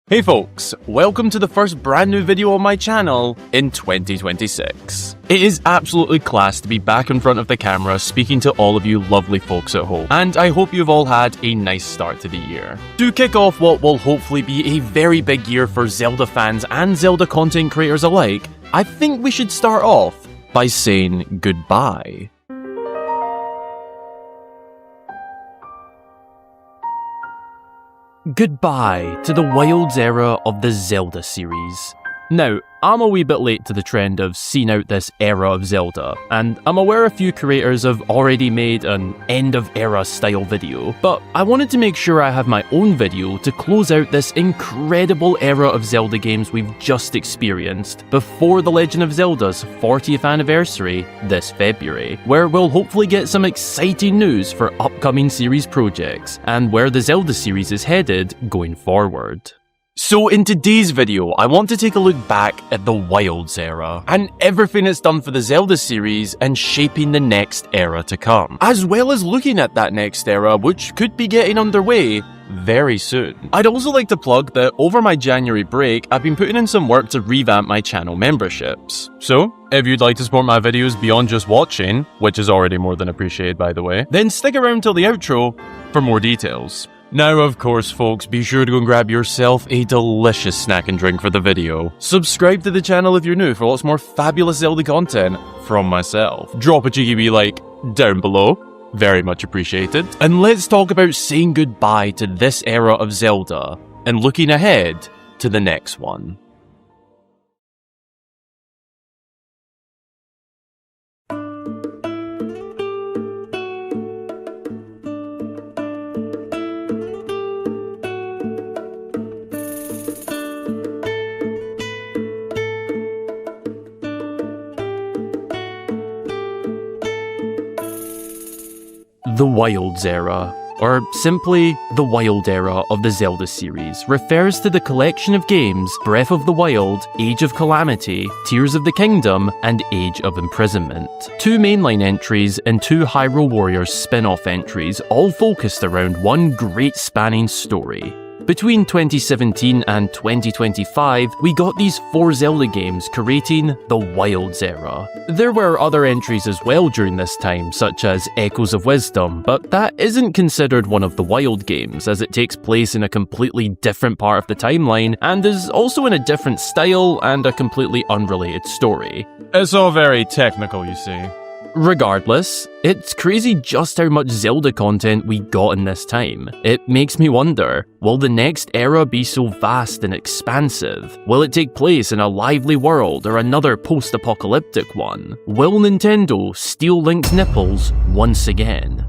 Hey folks, welcome to the first brand new video on my channel in 2026. It is absolutely class to be back in front of the camera speaking to all of you lovely folks at home, and I hope you've all had a nice start to the year. To kick off what will hopefully be a very big year for Zelda fans and Zelda content creators alike, I think we should start off by saying goodbye. Goodbye to the Wilds era of the Zelda series. Now, I'm a wee bit late to the trend of seeing out this era of Zelda, and I'm aware a few creators have already made an end-of-era style video, but I wanted to make sure I have my own video to close out this incredible era of Zelda games we've just experienced before The Legend of Zelda's 40th anniversary this February, where we'll hopefully get some exciting news for upcoming series projects, and where the Zelda series is headed going forward. So in today's video, I want to take a look back at the Wilds era, and everything it's done for the Zelda series and shaping the next era to come, as well as looking at that next era which could be getting underway very soon. I'd also like to plug that over my January break, I've been putting in some work to revamp my channel memberships. So, if you'd like to support my videos beyond just watching, which is already more than appreciated by the way, then stick around till the outro for more details. Now, of course, folks, be sure to go and grab yourself a delicious snack and drink for the video. Subscribe to the channel if you're new for lots more fabulous Zelda content from myself. Drop a cheeky wee like down below. Very much appreciated. And let's talk about saying goodbye to this era of Zelda and looking ahead to the next one. The Wilds era, or simply the Wild era of the Zelda series, refers to the collection of games Breath of the Wild, Age of Calamity, Tears of the Kingdom, and Age of Imprisonment. 2 mainline entries and 2 Hyrule Warriors spin-off entries, all focused around one great spanning story. Between 2017 and 2025, we got these 4 Zelda games creating the Wilds era. There were other entries as well during this time, such as Echoes of Wisdom, but that isn't considered one of the Wild games, as it takes place in a completely different part of the timeline, and is also in a different style and a completely unrelated story. It's all very technical, you see. Regardless, it's crazy just how much Zelda content we got in this time. It makes me wonder, will the next era be so vast and expansive? Will it take place in a lively world or another post-apocalyptic one? Will Nintendo steal Link's nipples once again?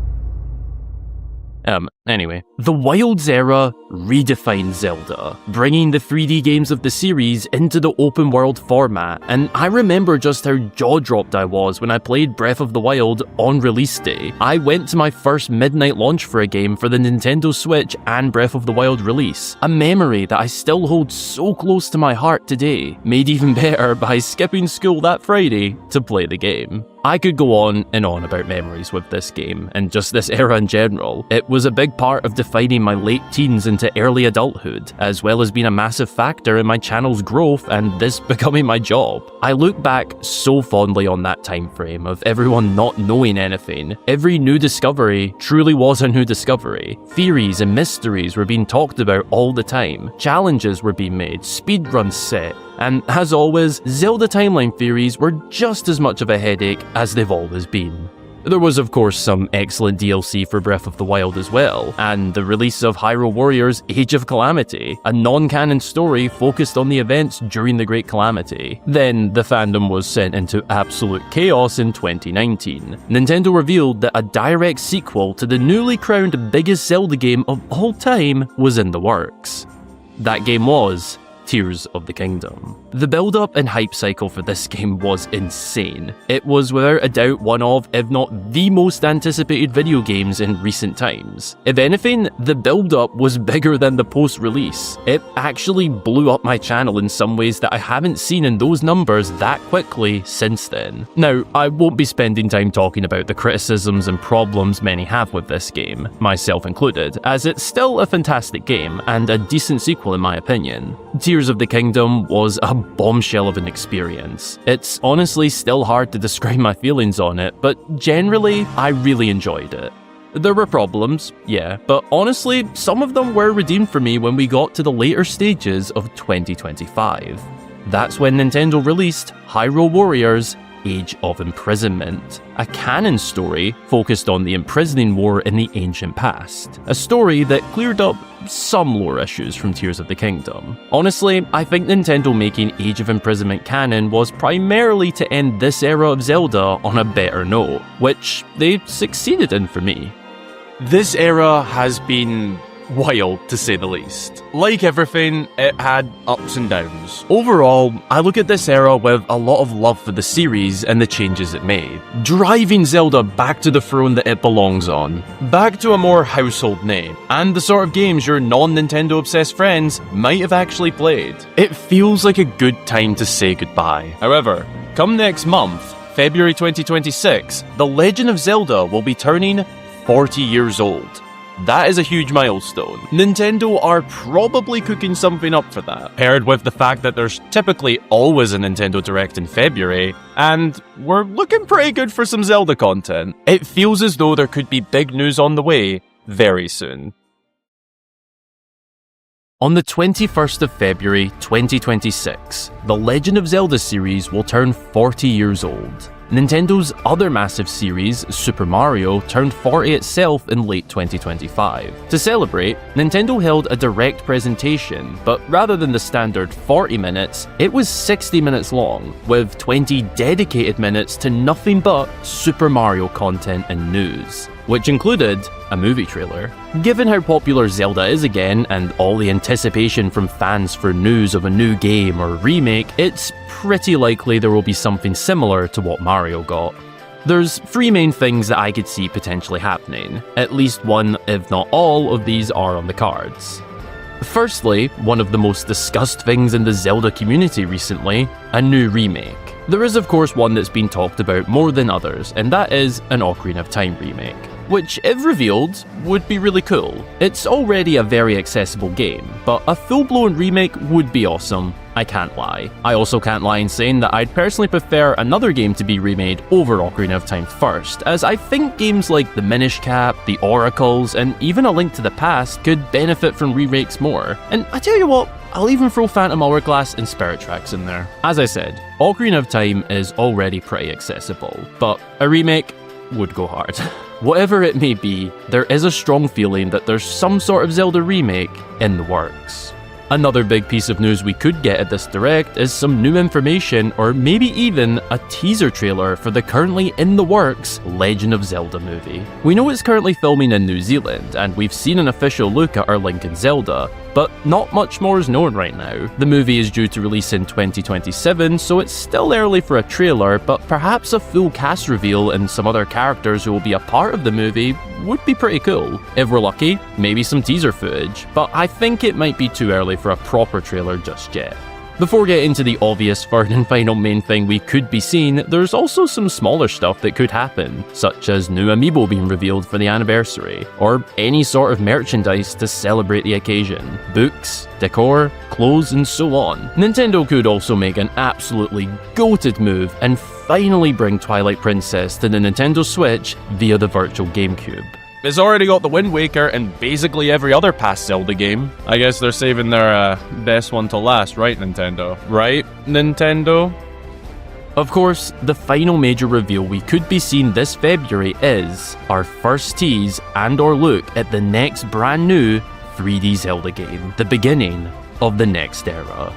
Anyway, the Wilds era redefined Zelda, bringing the 3D games of the series into the open world format, and I remember just how jaw-dropped I was when I played Breath of the Wild on release day. I went to my first midnight launch for a game for the Nintendo Switch and Breath of the Wild release, a memory that I still hold so close to my heart today, made even better by skipping school that Friday to play the game. I could go on and on about memories with this game, and just this era in general. It was a big part of defining my late teens into early adulthood, as well as being a massive factor in my channel's growth and this becoming my job. I look back so fondly on that time frame of everyone not knowing anything. Every new discovery truly was a new discovery. Theories and mysteries were being talked about all the time. Challenges were being made, speedruns set, and as always, Zelda timeline theories were just as much of a headache as they've always been. There was of course some excellent DLC for Breath of the Wild as well, and the release of Hyrule Warriors Age of Calamity, a non-canon story focused on the events during the Great Calamity. Then the fandom was sent into absolute chaos in 2019. Nintendo revealed that a direct sequel to the newly crowned biggest Zelda game of all time was in the works. That game was Tears of the Kingdom. The build-up and hype cycle for this game was insane. It was without a doubt one of, if not the most anticipated video games in recent times. If anything, the build-up was bigger than the post-release. It actually blew up my channel in some ways that I haven't seen in those numbers that quickly since then. Now, I won't be spending time talking about the criticisms and problems many have with this game, myself included, as it's still a fantastic game and a decent sequel in my opinion. Tears of the Kingdom was a bombshell of an experience. It's honestly still hard to describe my feelings on it, but generally, I really enjoyed it. There were problems, yeah, but honestly, some of them were redeemed for me when we got to the later stages of 2025. That's when Nintendo released Hyrule Warriors: Age of Imprisonment, a canon story focused on the imprisoning war in the ancient past, a story that cleared up some lore issues from Tears of the Kingdom. Honestly, I think Nintendo making Age of Imprisonment canon was primarily to end this era of Zelda on a better note, which they succeeded in for me. This era has been wild, to say the least. Like everything, it had ups and downs. Overall, I look at this era with a lot of love for the series and the changes it made, driving Zelda back to the throne that it belongs on, back to a more household name, and the sort of games your non-Nintendo obsessed friends might have actually played. It feels like a good time to say goodbye. However, come next month, February 2026, The Legend of Zelda will be turning 40 years old. That is a huge milestone. Nintendo are probably cooking something up for that, paired with the fact that there's typically always a Nintendo Direct in February, and we're looking pretty good for some Zelda content. It feels as though there could be big news on the way very soon. On the 21st of February 2026, the Legend of Zelda series will turn 40 years old. Nintendo's other massive series, Super Mario, turned 40 itself in late 2025. To celebrate, Nintendo held a direct presentation, but rather than the standard 40 minutes, it was 60 minutes long, with 20 dedicated minutes to nothing but Super Mario content and news, which included a movie trailer. Given how popular Zelda is again, and all the anticipation from fans for news of a new game or remake, it's pretty likely there will be something similar to what Mario got. There's three main things that I could see potentially happening. At least one, if not all, of these are on the cards. Firstly, one of the most discussed things in the Zelda community recently, a new remake. There is of course one that's been talked about more than others, and that is an Ocarina of Time remake, which, if revealed, would be really cool. It's already a very accessible game, but a full-blown remake would be awesome, I can't lie. I also can't lie in saying that I'd personally prefer another game to be remade over Ocarina of Time first, as I think games like the Minish Cap, the Oracles, and even A Link to the Past could benefit from remakes more. And I tell you what, I'll even throw Phantom Hourglass and Spirit Tracks in there. As I said, Ocarina of Time is already pretty accessible, but a remake would go hard. Whatever it may be, there is a strong feeling that there's some sort of Zelda remake in the works. Another big piece of news we could get at this Direct is some new information, or maybe even a teaser trailer for the currently in the works Legend of Zelda movie. We know it's currently filming in New Zealand, and we've seen an official look at our Link in Zelda, but not much more is known right now. The movie is due to release in 2027, so it's still early for a trailer, but perhaps a full cast reveal and some other characters who will be a part of the movie would be pretty cool. If we're lucky, maybe some teaser footage, but I think it might be too early for a proper trailer just yet. Before getting to the obvious third and final main thing we could be seeing, there's also some smaller stuff that could happen, such as new amiibo being revealed for the anniversary, or any sort of merchandise to celebrate the occasion, books, decor, clothes, and so on. Nintendo could also make an absolutely goated move and finally bring Twilight Princess to the Nintendo Switch via the Virtual GameCube. It's already got the Wind Waker and basically every other past Zelda game. I guess they're saving their best one to last, right, Nintendo? Right, Nintendo? Of course, the final major reveal we could be seeing this February is our first tease and/or look at the next brand new 3D Zelda game, the beginning of the next era.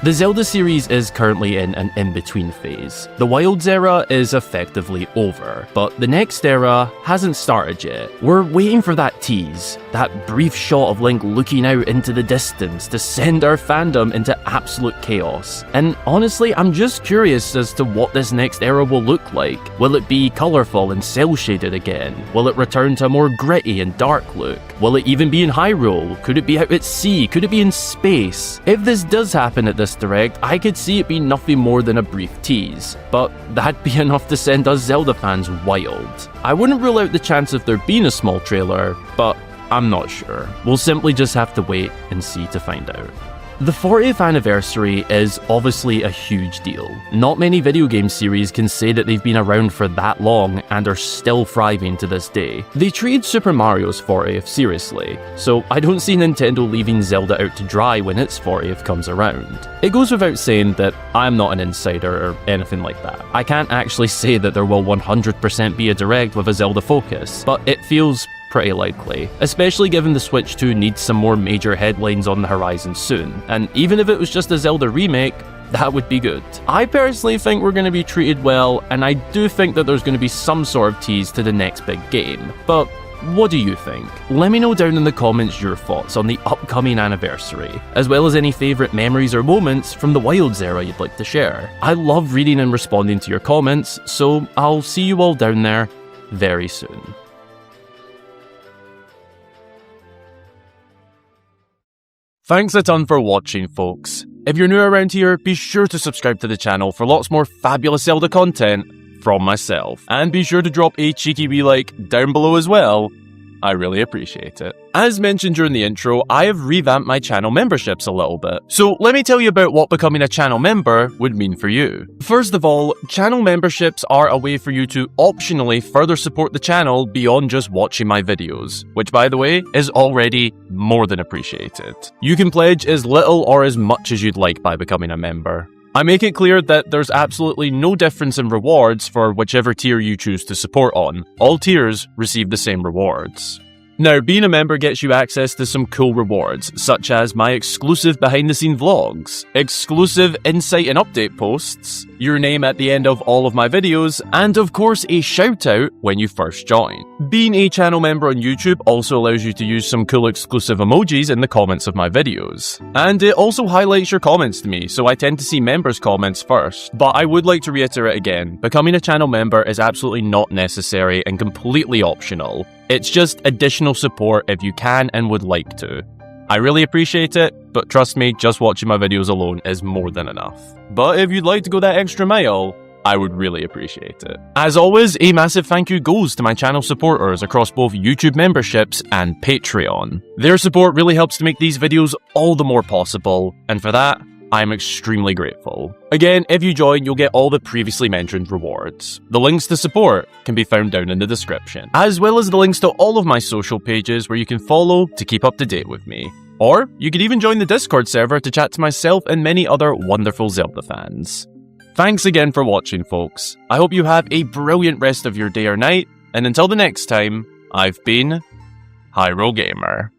The Zelda series is currently in an in-between phase. The Wilds era is effectively over, but the next era hasn't started yet. We're waiting for that tease, that brief shot of Link looking out into the distance to send our fandom into absolute chaos. And honestly, I'm just curious as to what this next era will look like. Will it be colourful and cel-shaded again? Will it return to a more gritty and dark look? Will it even be in Hyrule? Could it be out at sea? Could it be in space? If this does happen at this direct, I could see it be nothing more than a brief tease, but that'd be enough to send us Zelda fans wild. I wouldn't rule out the chance of there being a small trailer, but I'm not sure. We'll simply just have to wait and see to find out. The 40th anniversary is obviously a huge deal. Not many video game series can say that they've been around for that long and are still thriving to this day. They treated Super Mario's 40th seriously, so I don't see Nintendo leaving Zelda out to dry when its 40th comes around. It goes without saying that I'm not an insider or anything like that. I can't actually say that there will 100% be a direct with a Zelda focus, but it feels pretty likely, especially given the Switch 2 needs some more major headlines on the horizon soon, and even if it was just a Zelda remake, that would be good. I personally think we're going to be treated well, and I do think that there's going to be some sort of tease to the next big game, but what do you think? Let me know down in the comments your thoughts on the upcoming anniversary, as well as any favourite memories or moments from the Wilds era you'd like to share. I love reading and responding to your comments, so I'll see you all down there very soon. Thanks a ton for watching, folks. If you're new around here, be sure to subscribe to the channel for lots more fabulous Zelda content from myself. And be sure to drop a cheeky wee like down below as well. I really appreciate it. As mentioned during the intro, I have revamped my channel memberships a little bit. So let me tell you about what becoming a channel member would mean for you. First of all, channel memberships are a way for you to optionally further support the channel beyond just watching my videos, which by the way, is already more than appreciated. You can pledge as little or as much as you'd like by becoming a member. I make it clear that there's absolutely no difference in rewards for whichever tier you choose to support on. All tiers receive the same rewards. Now, being a member gets you access to some cool rewards, such as my exclusive behind-the-scenes vlogs, exclusive insight and update posts, your name at the end of all of my videos, and of course a shout-out when you first join. Being a channel member on YouTube also allows you to use some cool exclusive emojis in the comments of my videos. And it also highlights your comments to me, so I tend to see members' comments first. But I would like to reiterate again, becoming a channel member is absolutely not necessary and completely optional. It's just additional support if you can and would like to. I really appreciate it, but trust me, just watching my videos alone is more than enough. But if you'd like to go that extra mile, I would really appreciate it. As always, a massive thank you goes to my channel supporters across both YouTube memberships and Patreon. Their support really helps to make these videos all the more possible, and for that, I'm extremely grateful. Again, if you join, you'll get all the previously mentioned rewards. The links to support can be found down in the description, as well as the links to all of my social pages where you can follow to keep up to date with me. Or you could even join the Discord server to chat to myself and many other wonderful Zelda fans. Thanks again for watching, folks. I hope you have a brilliant rest of your day or night, and until the next time, I've been Hyrule Gamer.